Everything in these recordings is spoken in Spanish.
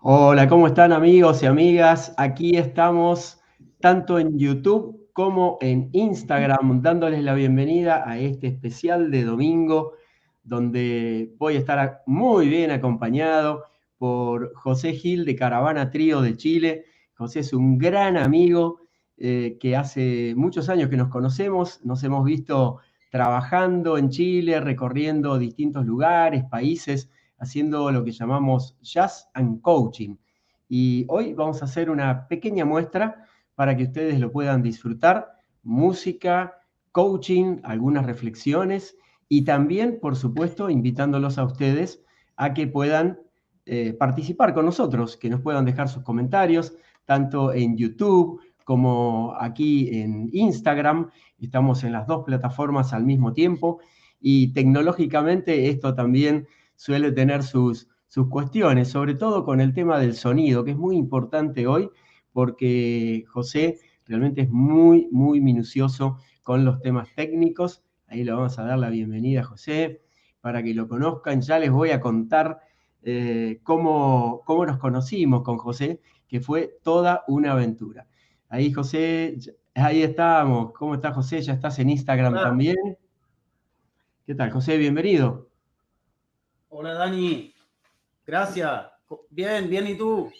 Hola, ¿cómo están amigos y amigas? Aquí estamos tanto en YouTube como en Instagram dándoles la bienvenida a este especial de domingo donde voy a estar muy bien acompañado por José Gil de Caravana Trío de Chile. José es un gran amigo que hace muchos años que nos conocemos, nos hemos visto trabajando en Chile, recorriendo distintos lugares, países, haciendo lo que llamamos Jazz and Coaching. Y hoy vamos a hacer una pequeña muestra para que ustedes lo puedan disfrutar. Música, coaching, algunas reflexiones y también, por supuesto, invitándolos a ustedes a que puedan participar con nosotros, que nos puedan dejar sus comentarios, tanto en YouTube como aquí en Instagram. Estamos en las dos plataformas al mismo tiempo y tecnológicamente esto también suele tener sus cuestiones, sobre todo con el tema del sonido, que es muy importante hoy, porque José realmente es muy, muy minucioso con los temas técnicos. Ahí le vamos a dar la bienvenida a José para que lo conozcan. Ya les voy a contar cómo nos conocimos con José, que fue toda una aventura. Ahí José, ahí estamos. ¿Cómo estás, José? ¿Ya estás en Instagram Hola, también? ¿Qué tal, José? Bienvenido. hola Dani, gracias. Bien, bien, ¿y tú?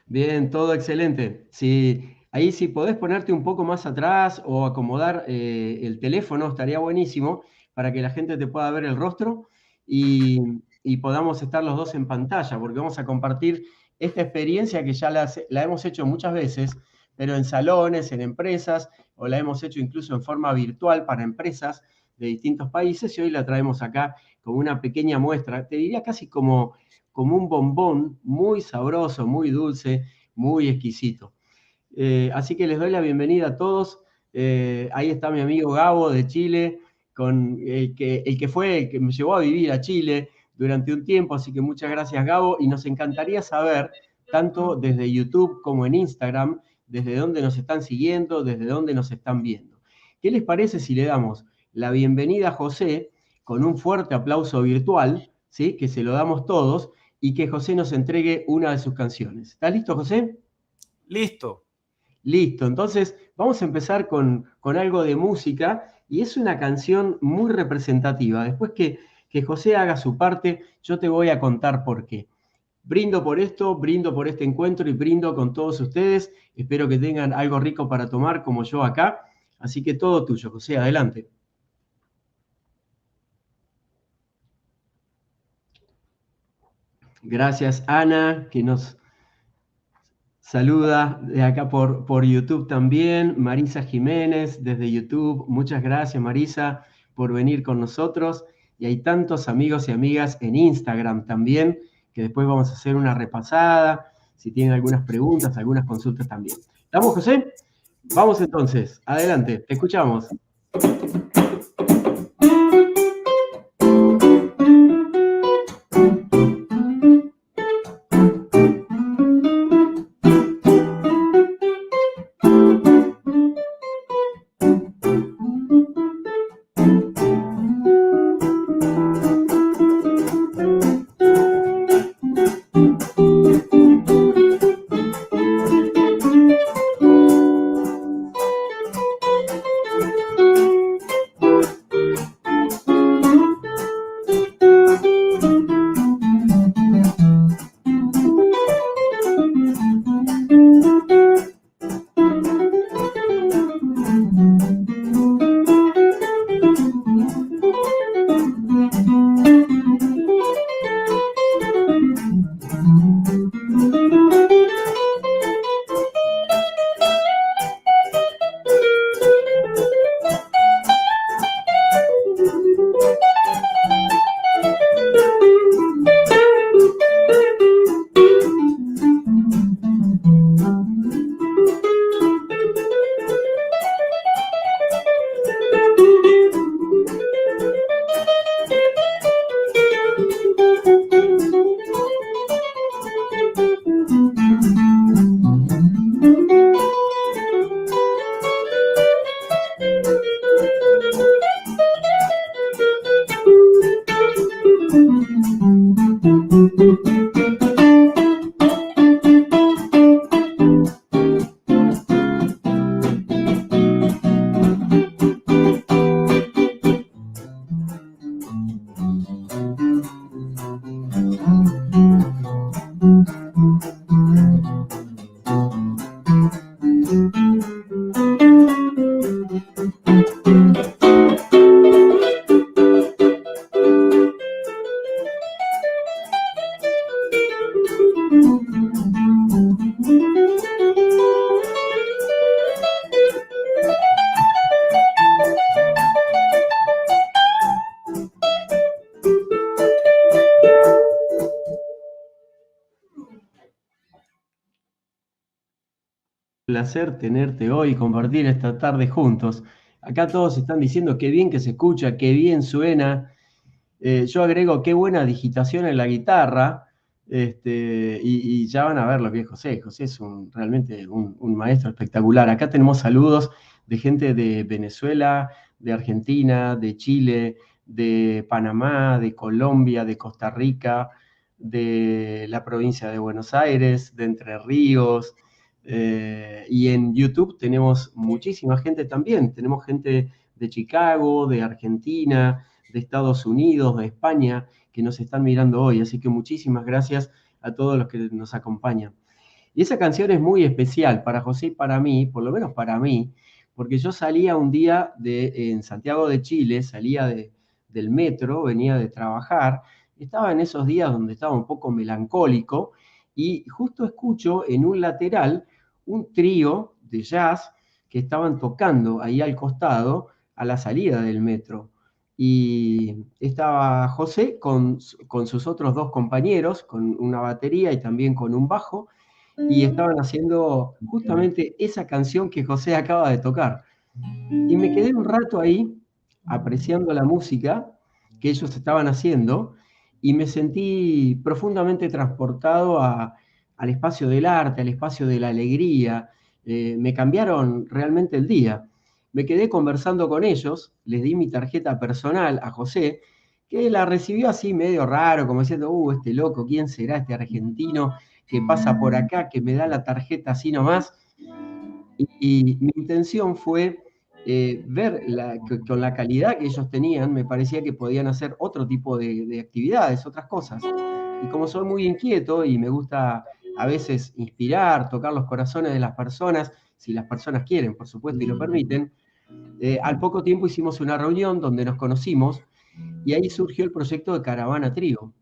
Bien, todo excelente. Sí, ahí si podés ponerte un poco más atrás o acomodar el teléfono, estaría buenísimo para que la gente te pueda ver el rostro y podamos estar los dos en pantalla, porque vamos a compartir esta experiencia que ya la hemos hecho muchas veces, pero en salones, en empresas, o la hemos hecho incluso en forma virtual para empresas de distintos países, y hoy la traemos acá como una pequeña muestra. Te diría casi como un bombón muy sabroso, muy dulce, muy exquisito. Así que les doy la bienvenida a todos. Ahí está mi amigo Gabo de Chile, con el que me llevó a vivir a Chile durante un tiempo, así que muchas gracias Gabo y nos encantaría saber, tanto desde YouTube como en Instagram, desde dónde nos están siguiendo, desde dónde nos están viendo. ¿Qué les parece si le damos la bienvenida a José con un fuerte aplauso virtual, ¿sí? Que se lo damos todos y que José nos entregue una de sus canciones? ¿Está listo, José? Listo. Listo, entonces vamos a empezar con algo de música y es una canción muy representativa. Después que José haga su parte, yo te voy a contar por qué. Brindo por esto, brindo por este encuentro y brindo con todos ustedes. Espero que tengan algo rico para tomar como yo acá. Así que todo tuyo, José, adelante. Gracias, Ana, que nos saluda de acá por YouTube también. Marisa Jiménez desde YouTube. Muchas gracias, Marisa, por venir con nosotros. Y hay tantos amigos y amigas en Instagram también, que después vamos a hacer una repasada. Si tienen algunas preguntas, algunas consultas también. ¿Estamos, José? Vamos entonces. Adelante, te escuchamos. Placer tenerte hoy y compartir esta tarde juntos. Acá todos están diciendo qué bien que se escucha, qué bien suena. Yo agrego qué buena digitación en la guitarra. Y ya van a ver lo que es José. José es realmente un maestro espectacular. Acá tenemos saludos de gente de Venezuela, de Argentina, de Chile, de Panamá, de Colombia, de Costa Rica, de la provincia de Buenos Aires, de Entre Ríos. Y en YouTube tenemos muchísima gente también. Tenemos gente de Chicago, de Argentina, de Estados Unidos, de España, que nos están mirando hoy. Así que muchísimas gracias a todos los que nos acompañan. Y esa canción es muy especial para José y para mí, por lo menos para mí, porque yo salía un día en Santiago de Chile, salía del metro, venía de trabajar, estaba en esos días donde estaba un poco melancólico y justo escucho en un lateral un trío de jazz que estaban tocando ahí al costado a la salida del metro. Y estaba José con sus otros dos compañeros, con una batería y también con un bajo, y estaban haciendo justamente esa canción que José acaba de tocar. Y me quedé un rato ahí apreciando la música que ellos estaban haciendo y me sentí profundamente transportado al espacio del arte, al espacio de la alegría. Me cambiaron realmente el día. Me quedé conversando con ellos, les di mi tarjeta personal a José, que la recibió así medio raro, como diciendo, este loco, ¿quién será este argentino que pasa por acá, que me da la tarjeta así nomás? Y mi intención fue ver que con la calidad que ellos tenían, me parecía que podían hacer otro tipo de actividades, otras cosas. Y como soy muy inquieto y me gusta a veces inspirar, tocar los corazones de las personas, si las personas quieren, por supuesto, y lo permiten, al poco tiempo hicimos una reunión donde nos conocimos y ahí surgió el proyecto de Caravana Trío.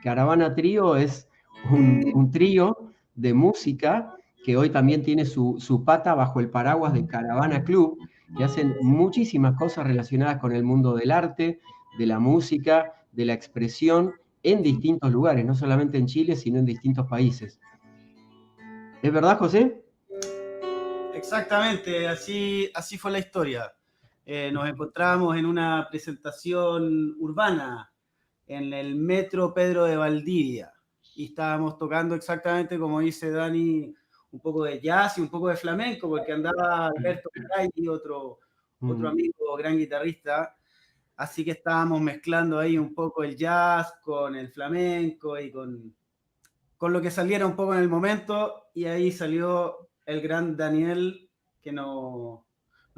Caravana Trío es un trío de música que hoy también tiene su pata bajo el paraguas de Caravana Club, que hacen muchísimas cosas relacionadas con el mundo del arte, de la música, de la expresión en distintos lugares, no solamente en Chile, sino en distintos países. ¿Es verdad, José? Exactamente, así fue la historia. Nos encontramos en una presentación urbana en el Metro Pedro de Valdivia y estábamos tocando exactamente como dice Dani, un poco de jazz y un poco de flamenco, porque andaba Alberto Caray, otro amigo, gran guitarrista, así que estábamos mezclando ahí un poco el jazz con el flamenco y con lo que saliera un poco en el momento, y ahí salió el gran Daniel, que nos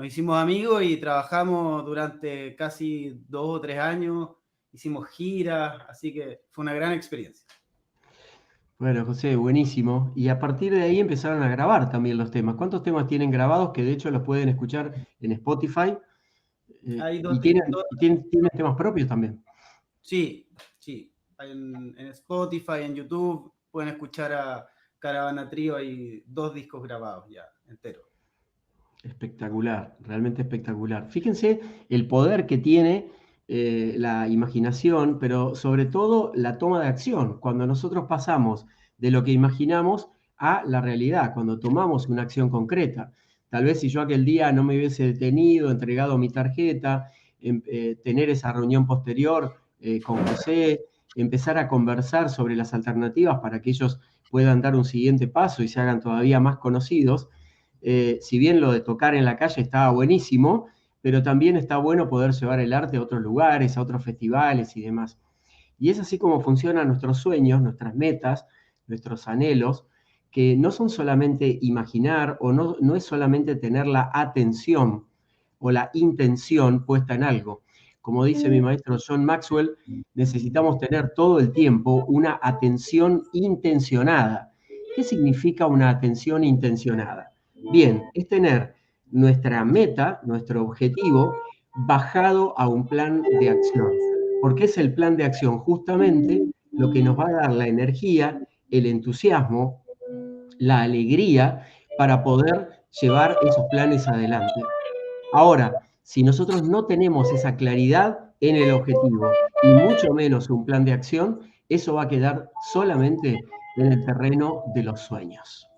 hicimos amigos y trabajamos durante casi 2 o 3 años, hicimos giras, así que fue una gran experiencia. Bueno, José, buenísimo. Y a partir de ahí empezaron a grabar también los temas. ¿Cuántos temas tienen grabados? Que de hecho los pueden escuchar en Spotify. Hay Y dos, tienen temas propios también. Sí. En Spotify, en YouTube, pueden escuchar a Caravana Trío, hay 2 discos grabados ya, enteros. Espectacular, realmente espectacular. Fíjense el poder que tiene la imaginación, pero sobre todo la toma de acción, cuando nosotros pasamos de lo que imaginamos a la realidad, cuando tomamos una acción concreta. Tal vez si yo aquel día no me hubiese detenido, entregado mi tarjeta, tener esa reunión posterior con José, empezar a conversar sobre las alternativas para que ellos puedan dar un siguiente paso y se hagan todavía más conocidos. Si bien lo de tocar en la calle estaba buenísimo, pero también está bueno poder llevar el arte a otros lugares, a otros festivales y demás. Y es así como funcionan nuestros sueños, nuestras metas, nuestros anhelos, que no son solamente imaginar o no es solamente tener la atención o la intención puesta en algo. como dice mi maestro John Maxwell, necesitamos tener todo el tiempo una atención intencionada. ¿Qué significa una atención intencionada? Bien, es tener nuestra meta, nuestro objetivo, bajado a un plan de acción. ¿Por qué es el plan de acción? Justamente lo que nos va a dar la energía, el entusiasmo, la alegría para poder llevar esos planes adelante. Ahora, si nosotros no tenemos esa claridad en el objetivo y mucho menos un plan de acción, eso va a quedar solamente en el terreno de los sueños.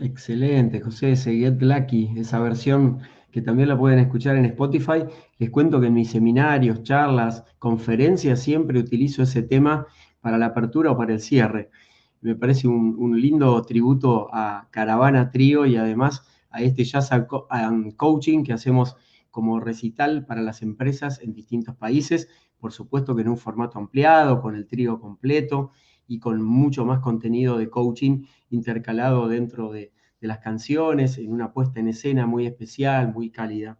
Excelente, José, ese Get Lucky, esa versión que también la pueden escuchar en Spotify. Les cuento que en mis seminarios, charlas, conferencias siempre utilizo ese tema para la apertura o para el cierre. Me parece un lindo tributo a Caravana Trío y además a este Jazz and Coaching que hacemos como recital para las empresas en distintos países, por supuesto que en un formato ampliado, con el trío completo y con mucho más contenido de coaching intercalado dentro de las canciones, en una puesta en escena muy especial, muy cálida.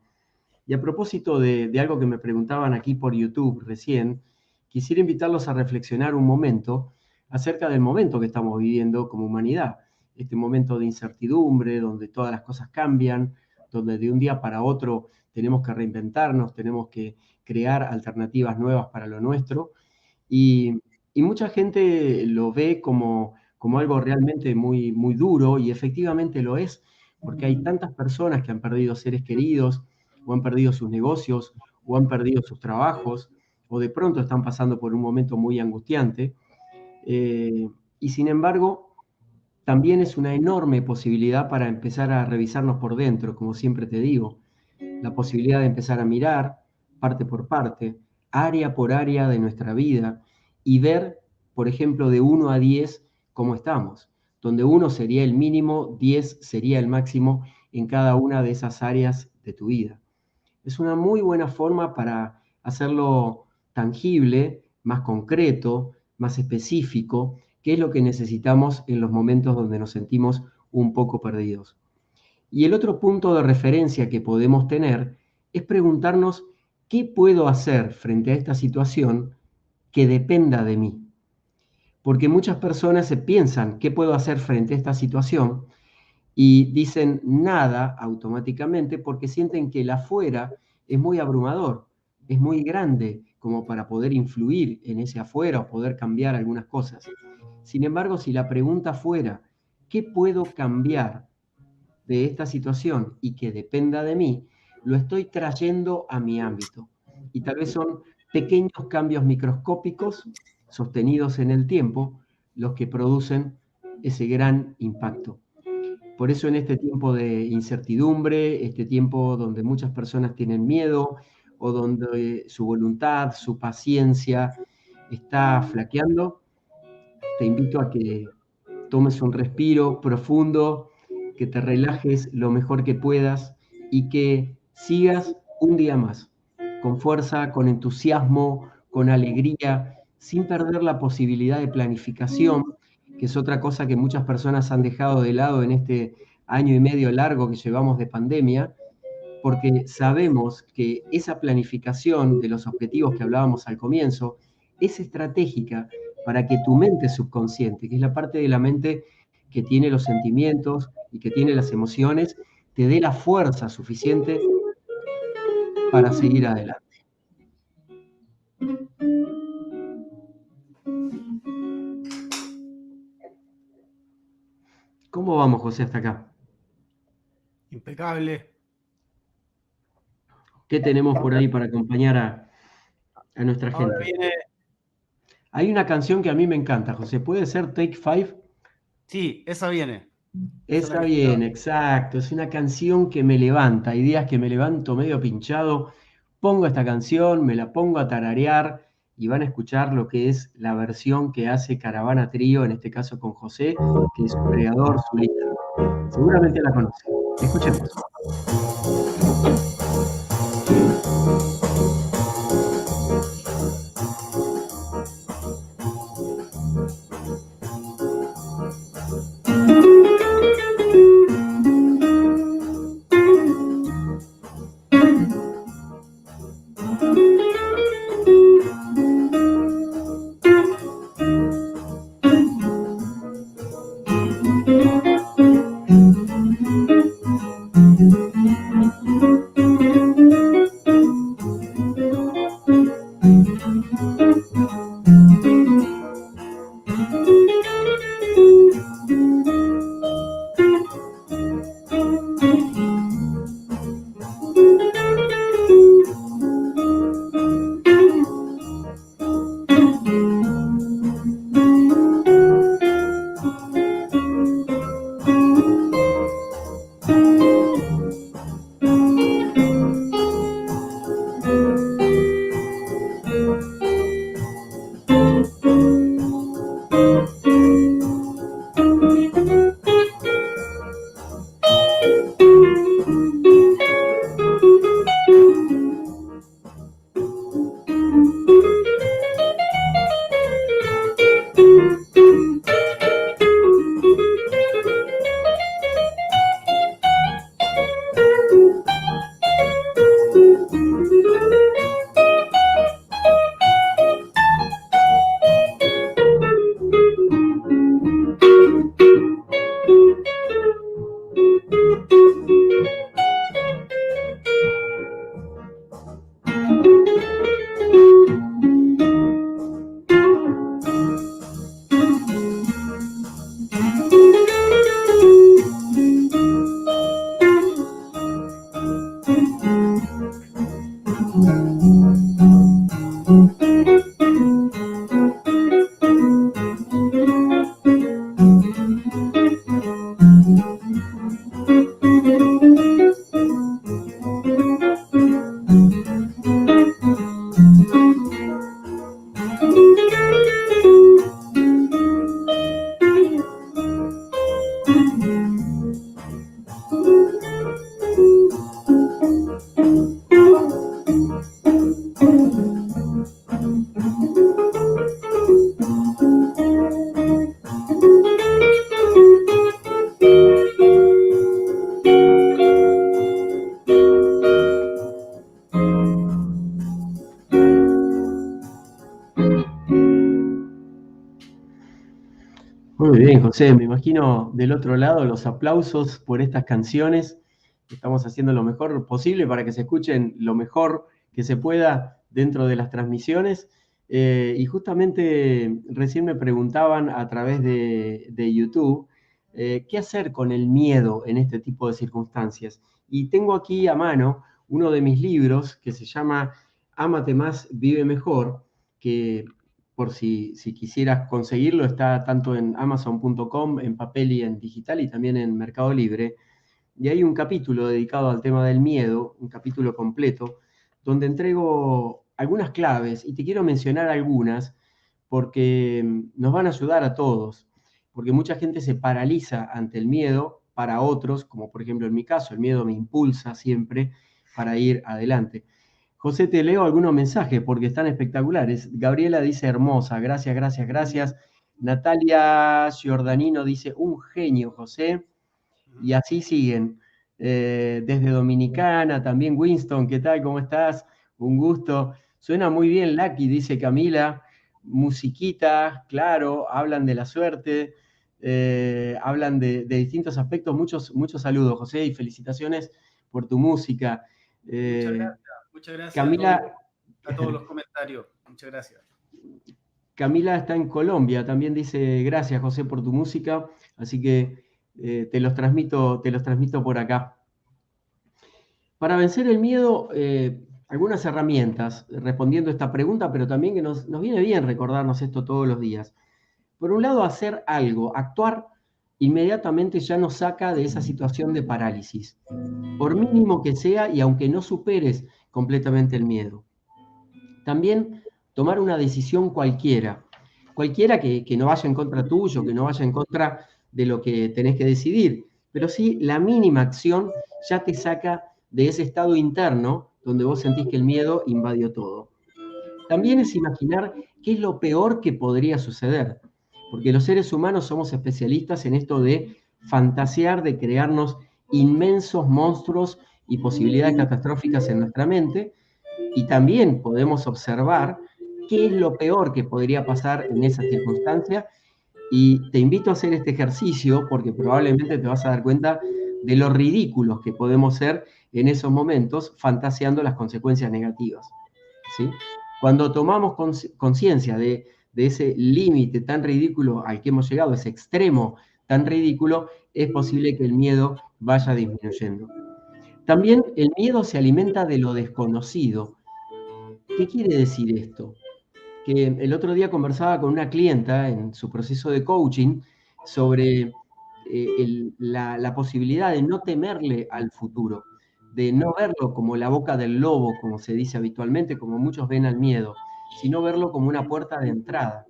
Y a propósito de algo que me preguntaban aquí por YouTube recién, quisiera invitarlos a reflexionar un momento acerca del momento que estamos viviendo como humanidad. Este momento de incertidumbre, donde todas las cosas cambian, donde de un día para otro tenemos que reinventarnos, tenemos que crear alternativas nuevas para lo nuestro. Y mucha gente lo ve como algo realmente muy, muy duro, y efectivamente lo es, porque hay tantas personas que han perdido seres queridos, o han perdido sus negocios, o han perdido sus trabajos, o de pronto están pasando por un momento muy angustiante. Y sin embargo, también es una enorme posibilidad para empezar a revisarnos por dentro, como siempre te digo. La posibilidad de empezar a mirar parte por parte, área por área de nuestra vida, y ver, por ejemplo, de 1 a 10 cómo estamos, donde 1 sería el mínimo, 10 sería el máximo en cada una de esas áreas de tu vida. Es una muy buena forma para hacerlo tangible, más concreto, más específico, que es lo que necesitamos en los momentos donde nos sentimos un poco perdidos. Y el otro punto de referencia que podemos tener es preguntarnos qué puedo hacer frente a esta situación que dependa de mí. Porque muchas personas se piensan qué puedo hacer frente a esta situación y dicen nada automáticamente porque sienten que el afuera es muy abrumador, es muy grande como para poder influir en ese afuera o poder cambiar algunas cosas. Sin embargo, si la pregunta fuera, ¿qué puedo cambiar de esta situación y que dependa de mí? Lo estoy trayendo a mi ámbito. Y tal vez son pequeños cambios microscópicos sostenidos en el tiempo los que producen ese gran impacto. Por eso en este tiempo de incertidumbre, este tiempo donde muchas personas tienen miedo o donde su voluntad, su paciencia está flaqueando, te invito a que tomes un respiro profundo, que te relajes lo mejor que puedas y que sigas un día más, con fuerza, con entusiasmo, con alegría, sin perder la posibilidad de planificación, que es otra cosa que muchas personas han dejado de lado en este año y medio largo que llevamos de pandemia, porque sabemos que esa planificación de los objetivos que hablábamos al comienzo es estratégica para que tu mente subconsciente, que es la parte de la mente que tiene los sentimientos y que tiene las emociones, te dé la fuerza suficiente para seguir adelante. ¿Cómo vamos, José, hasta acá? Impecable. ¿Qué tenemos por ahí para acompañar a nuestra Ahora gente? viene, Hay una canción que a mí me encanta, José. ¿Puede ser Take Five? sí, esa viene. Esa es la Está que estaba. bien, exacto. Es una canción que me levanta. Hay días que me levanto medio pinchado, pongo esta canción, me la pongo a tararear y van a escuchar lo que es la versión que hace Caravana Trío, en este caso con José, que es su creador, su líder. Seguramente la conocen. Escuchemos. José. Me imagino del otro lado los aplausos por estas canciones. Estamos haciendo lo mejor posible para que se escuchen lo mejor que se pueda dentro de las transmisiones. Y justamente recién me preguntaban a través de YouTube qué hacer con el miedo en este tipo de circunstancias. Y tengo aquí a mano uno de mis libros que se llama Ámate más, vive mejor, que por si quisieras conseguirlo, está tanto en amazon.com, en papel y en digital, y también en Mercado Libre. Y hay un capítulo dedicado al tema del miedo, un capítulo completo, donde entrego algunas claves, y te quiero mencionar algunas, porque nos van a ayudar a todos, porque mucha gente se paraliza ante el miedo. Para otros, como por ejemplo en mi caso, el miedo me impulsa siempre para ir adelante. José, te leo algunos mensajes porque están espectaculares. Gabriela dice hermosa, gracias, gracias, gracias. Natalia Giordanino dice un genio, José. Y así siguen. Desde Dominicana, también Winston, ¿qué tal? ¿Cómo estás? Un gusto. Suena muy bien, Lucky, dice Camila. Musiquita, claro, hablan de la suerte, hablan de distintos aspectos. Muchos, muchos saludos, José, y felicitaciones por tu música. Muchas gracias Camila, a todos los comentarios. Muchas gracias. Camila está en Colombia, también dice gracias, José, por tu música, así que te los transmito por acá. Para vencer el miedo, algunas herramientas, respondiendo a esta pregunta, pero también que nos viene bien recordarnos esto todos los días. Por un lado, hacer algo, actuar inmediatamente ya nos saca de esa situación de parálisis, por mínimo que sea y aunque no superes completamente el miedo. También tomar una decisión cualquiera que no vaya en contra tuyo, que no vaya en contra de lo que tenés que decidir, pero sí la mínima acción ya te saca de ese estado interno donde vos sentís que el miedo invadió todo. También es imaginar qué es lo peor que podría suceder, porque los seres humanos somos especialistas en esto de fantasear, de crearnos inmensos monstruos y posibilidades catastróficas en nuestra mente, y también podemos observar qué es lo peor que podría pasar en esa circunstancia. Y te invito a hacer este ejercicio porque probablemente te vas a dar cuenta de lo ridículos que podemos ser en esos momentos fantaseando las consecuencias negativas, ¿sí? Cuando tomamos conciencia de ese límite tan ridículo al que hemos llegado, ese extremo tan ridículo, es posible que el miedo vaya disminuyendo. También el miedo se alimenta de lo desconocido. ¿Qué quiere decir esto? Que el otro día conversaba con una clienta en su proceso de coaching sobre la posibilidad de no temerle al futuro, de no verlo como la boca del lobo, como se dice habitualmente, como muchos ven al miedo, sino verlo como una puerta de entrada.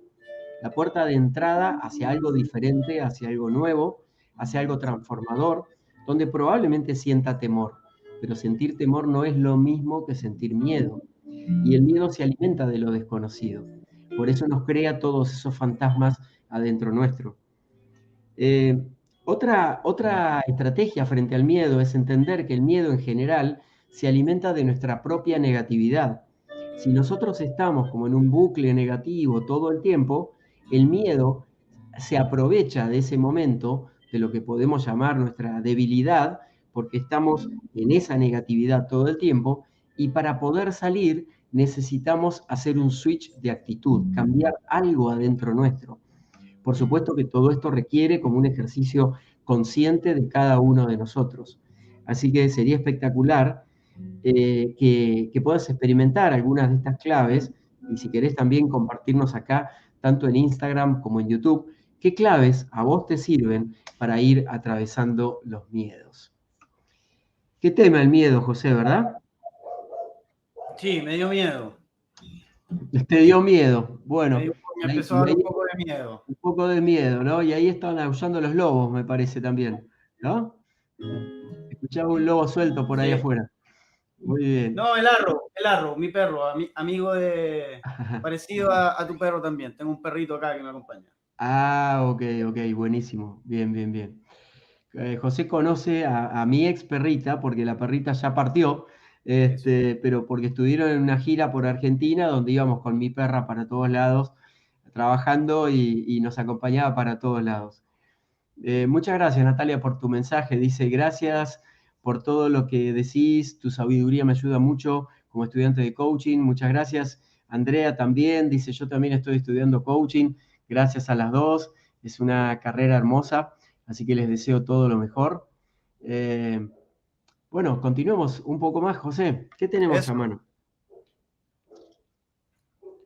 La puerta de entrada hacia algo diferente, hacia algo nuevo, hacia algo transformador, donde probablemente sienta temor, pero sentir temor no es lo mismo que sentir miedo. Y el miedo se alimenta de lo desconocido. Por eso nos crea todos esos fantasmas adentro nuestro. Eh, otra estrategia frente al miedo es entender que el miedo en general se alimenta de nuestra propia negatividad. Si nosotros estamos como en un bucle negativo todo el tiempo, el miedo se aprovecha de ese momento, de lo que podemos llamar nuestra debilidad, porque estamos en esa negatividad todo el tiempo, y para poder salir necesitamos hacer un switch de actitud, cambiar algo adentro nuestro. Por supuesto que todo esto requiere como un ejercicio consciente de cada uno de nosotros. Así que sería espectacular que puedas experimentar algunas de estas claves, y si querés también compartirnos acá, tanto en Instagram como en YouTube, qué claves a vos te sirven para ir atravesando los miedos. ¿Qué tema el miedo, José, verdad? Sí, me dio miedo. Te dio miedo. Bueno, Me empezó a dar un poco de miedo. Un poco de miedo, ¿no? Y ahí estaban aullando los lobos, me parece también, ¿no? Escuchaba un lobo suelto por ahí afuera. Muy bien. No, el Arro, mi perro, amigo de. Parecido a tu perro también. Tengo un perrito acá que me acompaña. Ah, ok, buenísimo. Bien, bien, bien. José conoce a mi ex perrita, porque la perrita ya partió, pero porque estuvieron en una gira por Argentina donde íbamos con mi perra para todos lados, trabajando y nos acompañaba para todos lados. Muchas gracias, Natalia, por tu mensaje. Dice, gracias por todo lo que decís, tu sabiduría me ayuda mucho como estudiante de coaching. Muchas gracias. Andrea también dice, yo también estoy estudiando coaching. Gracias a las dos. Es una carrera hermosa, así que les deseo todo lo mejor. Bueno, continuemos un poco más, José. ¿Qué tenemos Eso. a mano?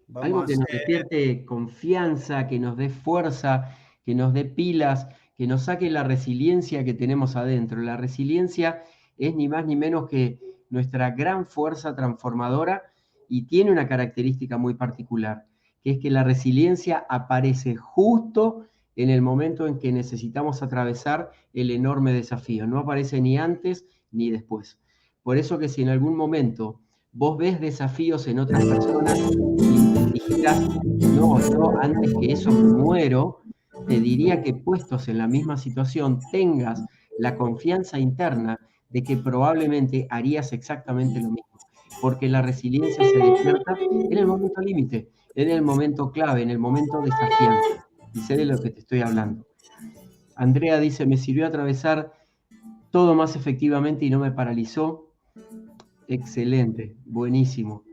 Vamos Algo a que nos hacer... despierte confianza, que nos dé fuerza, que nos dé pilas, que nos saque la resiliencia que tenemos adentro. La resiliencia es ni más ni menos que nuestra gran fuerza transformadora y tiene una característica muy particular, que es que la resiliencia aparece justo en el momento en que necesitamos atravesar el enorme desafío. No aparece ni antes ni después. Por eso que si en algún momento vos ves desafíos en otras personas y dijeras, no, yo antes que eso me muero, te diría que puestos en la misma situación tengas la confianza interna de que probablemente harías exactamente lo mismo, porque la resiliencia se despierta en el momento límite, en el momento clave, en el momento desafiante. Y sé de lo que te estoy hablando. Andrea dice, me sirvió atravesar todo más efectivamente y no me paralizó. Excelente, buenísimo.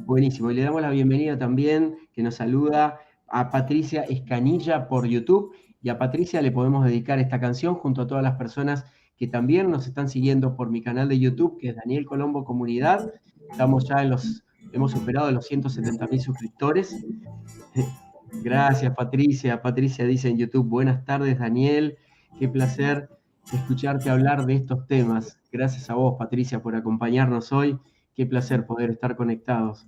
Buenísimo. Y le damos la bienvenida también, que nos saluda, a Patricia Escanilla por YouTube. Y a Patricia le podemos dedicar esta canción junto a todas las personas que también nos están siguiendo por mi canal de YouTube, que es Daniel Colombo Comunidad. Estamos ya hemos superado los 170.000 suscriptores. Gracias, Patricia. Patricia dice en YouTube, buenas tardes, Daniel. Qué placer escucharte hablar de estos temas. Gracias a vos, Patricia, por acompañarnos hoy. Qué placer poder estar conectados.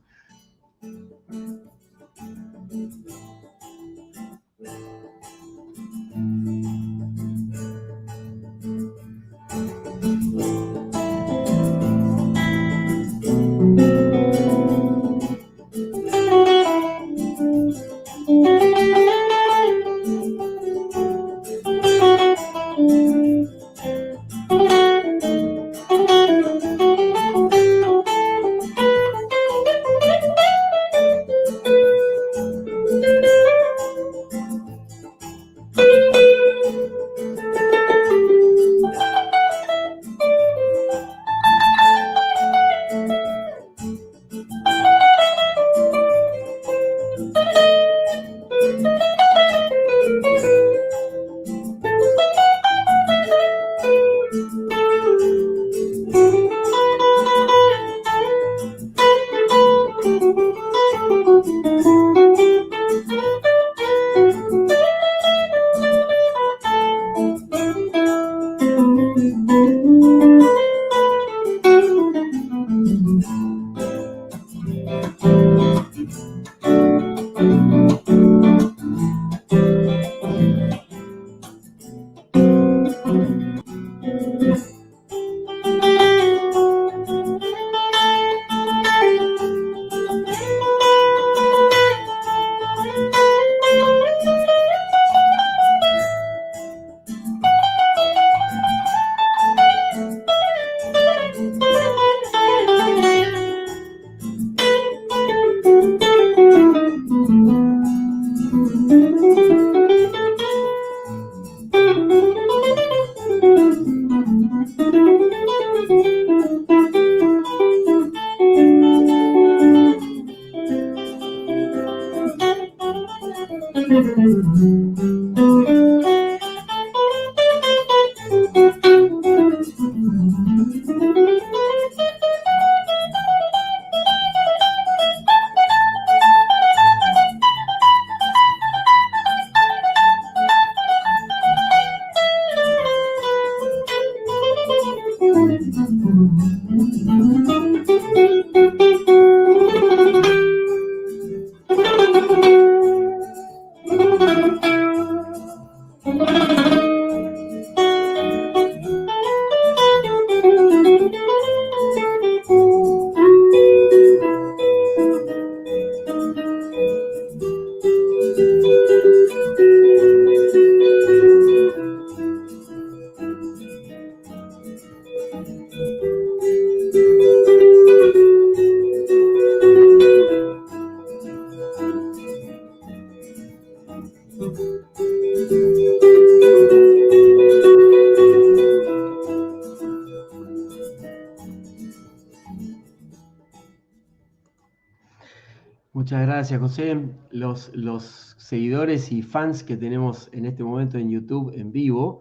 Muchas gracias, José. Los seguidores y fans que tenemos en este momento en YouTube en vivo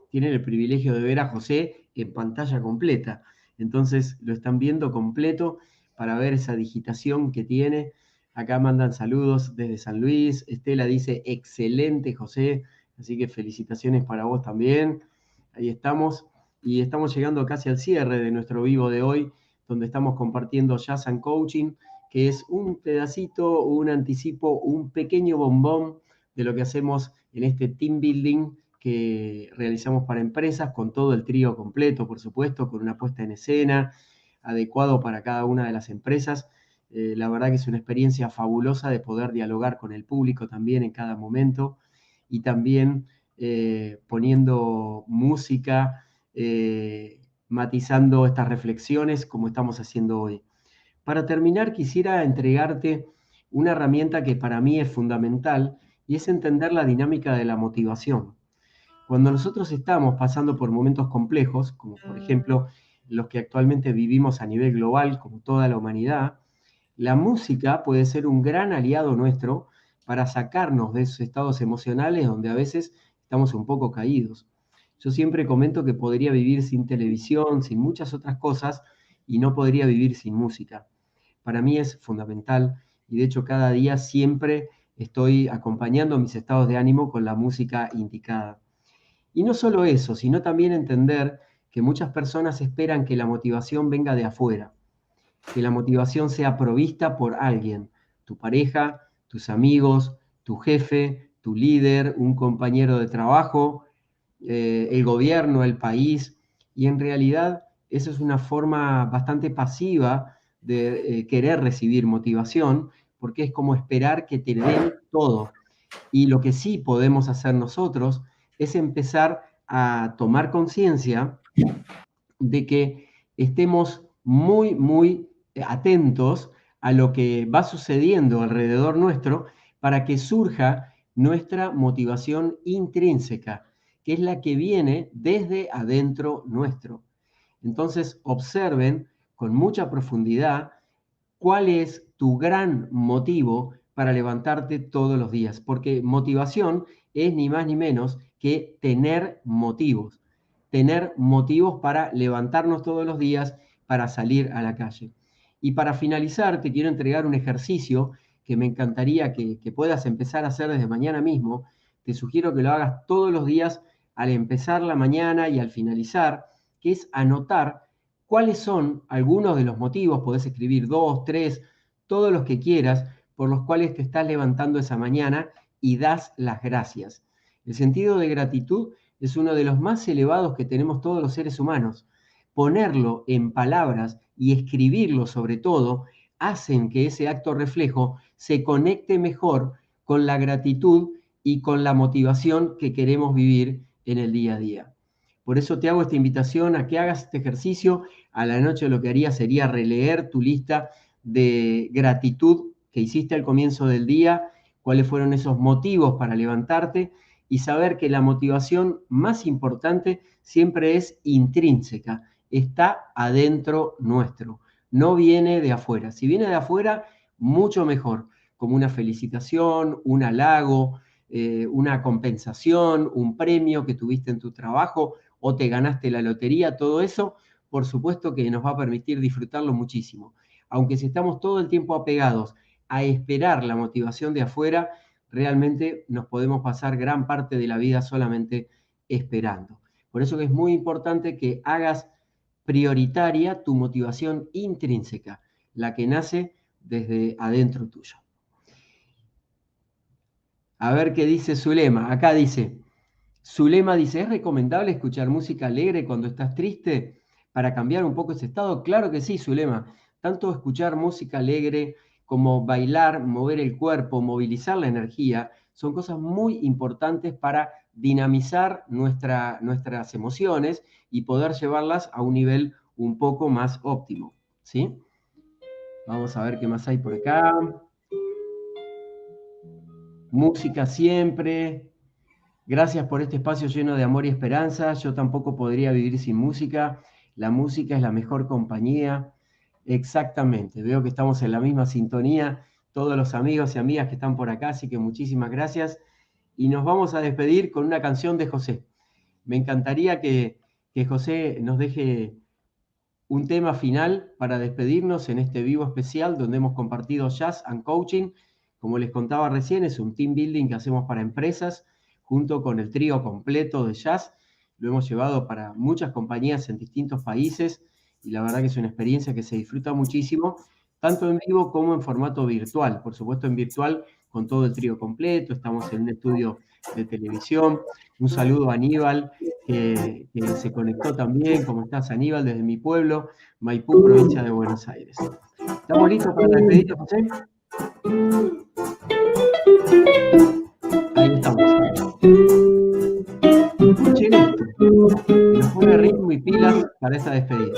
tienen el privilegio de ver a José en pantalla completa. Entonces lo están viendo completo para ver esa digitación que tiene. Acá mandan saludos desde San Luis. Estela dice, excelente, José. Así que felicitaciones para vos también. Ahí estamos. Y estamos llegando casi al cierre de nuestro vivo de hoy, donde estamos compartiendo Jazz and Coaching, que es un pedacito, un anticipo, un pequeño bombón de lo que hacemos en este team building que realizamos para empresas, con todo el trío completo, por supuesto, con una puesta en escena adecuado para cada una de las empresas. La verdad que es una experiencia fabulosa de poder dialogar con el público también en cada momento y también poniendo música, matizando estas reflexiones como estamos haciendo hoy. Para terminar, quisiera entregarte una herramienta que para mí es fundamental y es entender la dinámica de la motivación. Cuando nosotros estamos pasando por momentos complejos, como por ejemplo los que actualmente vivimos a nivel global, como toda la humanidad, la música puede ser un gran aliado nuestro para sacarnos de esos estados emocionales donde a veces estamos un poco caídos. Yo siempre comento que podría vivir sin televisión, sin muchas otras cosas, y no podría vivir sin música. Para mí es fundamental y de hecho cada día siempre estoy acompañando mis estados de ánimo con la música indicada. Y no solo eso, sino también entender que muchas personas esperan que la motivación venga de afuera, que la motivación sea provista por alguien, tu pareja, tus amigos, tu jefe, tu líder, un compañero de trabajo, el gobierno, el país, y en realidad eso es una forma bastante pasiva de querer recibir motivación, porque es como esperar que te den todo. Y lo que sí podemos hacer nosotros es empezar a tomar conciencia de que estemos muy, muy atentos a lo que va sucediendo alrededor nuestro para que surja nuestra motivación intrínseca, que es la que viene desde adentro nuestro. Entonces, observen con mucha profundidad cuál es tu gran motivo para levantarte todos los días, porque motivación es ni más ni menos que tener motivos para levantarnos todos los días, para salir a la calle. Y para finalizar, te quiero entregar un ejercicio que me encantaría que puedas empezar a hacer desde mañana mismo. Te sugiero que lo hagas todos los días al empezar la mañana y al finalizar, que es anotar cuáles son algunos de los motivos, podés escribir 2, 3, todos los que quieras, por los cuales te estás levantando esa mañana y das las gracias. El sentido de gratitud es uno de los más elevados que tenemos todos los seres humanos. Ponerlo en palabras y escribirlo sobre todo hacen que ese acto reflejo se conecte mejor con la gratitud y con la motivación que queremos vivir en el día a día. Por eso te hago esta invitación a que hagas este ejercicio. A la noche lo que haría sería releer tu lista de gratitud que hiciste al comienzo del día, cuáles fueron esos motivos para levantarte y saber que la motivación más importante siempre es intrínseca, está adentro nuestro, no viene de afuera. Si viene de afuera, mucho mejor, como una felicitación, un halago, una compensación, un premio que tuviste en tu trabajo o te ganaste la lotería, todo eso, por supuesto que nos va a permitir disfrutarlo muchísimo. Aunque si estamos todo el tiempo apegados a esperar la motivación de afuera, realmente nos podemos pasar gran parte de la vida solamente esperando. Por eso que es muy importante que hagas prioritaria tu motivación intrínseca, la que nace desde adentro tuyo. A ver qué dice Zulema. Acá dice, Zulema dice, ¿es recomendable escuchar música alegre cuando estás triste para cambiar un poco ese estado? Claro que sí, Zulema. Tanto escuchar música alegre como bailar, mover el cuerpo, movilizar la energía, son cosas muy importantes para dinamizar nuestras emociones y poder llevarlas a un nivel un poco más óptimo, ¿sí? Vamos a ver qué más hay por acá. Música siempre. Gracias por este espacio lleno de amor y esperanza. Yo tampoco podría vivir sin música. La música es la mejor compañía. Exactamente. Veo que estamos en la misma sintonía. todos los amigos y amigas que están por acá, así que muchísimas gracias. Y nos vamos a despedir con una canción de José. Me encantaría que José nos deje un tema final para despedirnos en este vivo especial donde hemos compartido Jazz and Coaching. Como les contaba recién, es un team building que hacemos para empresas junto con el trío completo de jazz. Lo hemos llevado para muchas compañías en distintos países y la verdad que es una experiencia que se disfruta muchísimo, tanto en vivo como en formato virtual. Por supuesto, en virtual con todo el trío completo. Estamos en un estudio de televisión. Un saludo a Aníbal, que se conectó también. ¿Cómo estás, Aníbal? Desde mi pueblo, Maipú, provincia de Buenos Aires. ¿Estamos listos para despedirnos, José? Ahí estamos. Escuchen esto. Nos pone ritmo y pilas para esta despedida.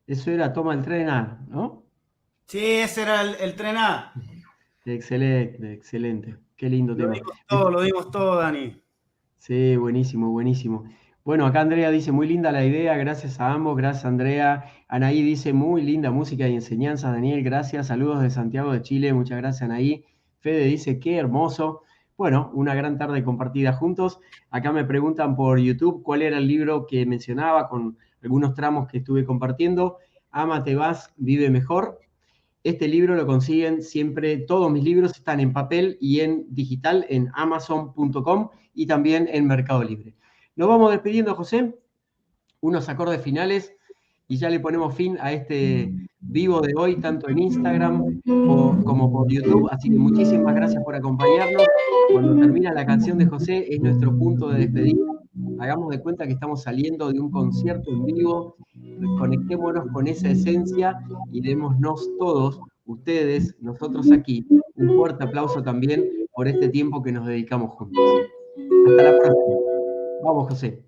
Eso era Toma el Tren A, ¿no? Sí, ese era el Tren A. Excelente, excelente. Qué lindo tema. Lo dimos todo, Dani. Sí, buenísimo, buenísimo. Bueno, acá Andrea dice, muy linda la idea, gracias a ambos, gracias Andrea. Anaí dice, muy linda música y enseñanza, Daniel, gracias. Saludos de Santiago de Chile, muchas gracias Anaí. Fede dice, qué hermoso. Bueno, una gran tarde compartida juntos. Acá me preguntan por YouTube cuál era el libro que mencionaba con algunos tramos que estuve compartiendo. Ámate vas, vive mejor. Este libro lo consiguen siempre, todos mis libros están en papel y en digital en amazon.com y también en Mercado Libre. Nos vamos despidiendo, José. Unos acordes finales y ya le ponemos fin a este vivo de hoy, tanto en Instagram como por YouTube. Así que muchísimas gracias por acompañarnos. Cuando termina la canción de José es nuestro punto de despedida. Hagamos de cuenta que estamos saliendo de un concierto en vivo. Conectémonos con esa esencia y démonos todos, ustedes, nosotros aquí, un fuerte aplauso también por este tiempo que nos dedicamos juntos. Hasta la próxima. Vamos, José.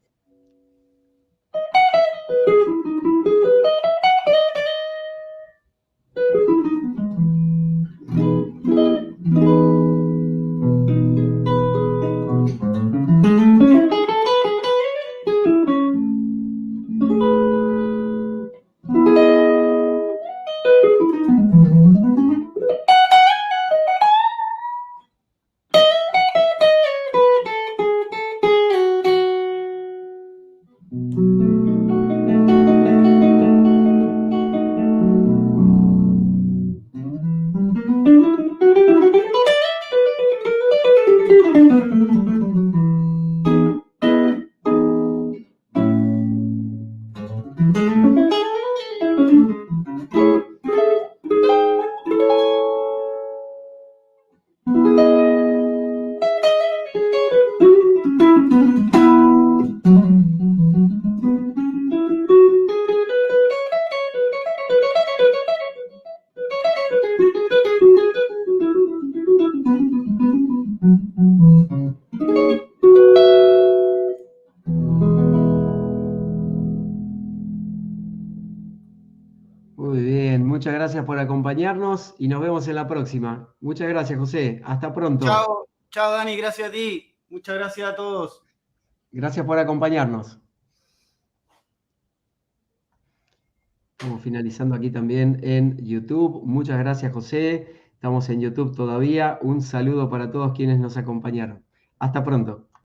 muchas gracias por acompañarnos y nos vemos en la próxima. Muchas gracias, José. Hasta pronto. Chao, chao Dani, gracias a ti. Muchas gracias a todos. Gracias por acompañarnos. Estamos finalizando aquí también en YouTube. Muchas gracias, José. Estamos en YouTube todavía. Un saludo para todos quienes nos acompañaron. Hasta pronto.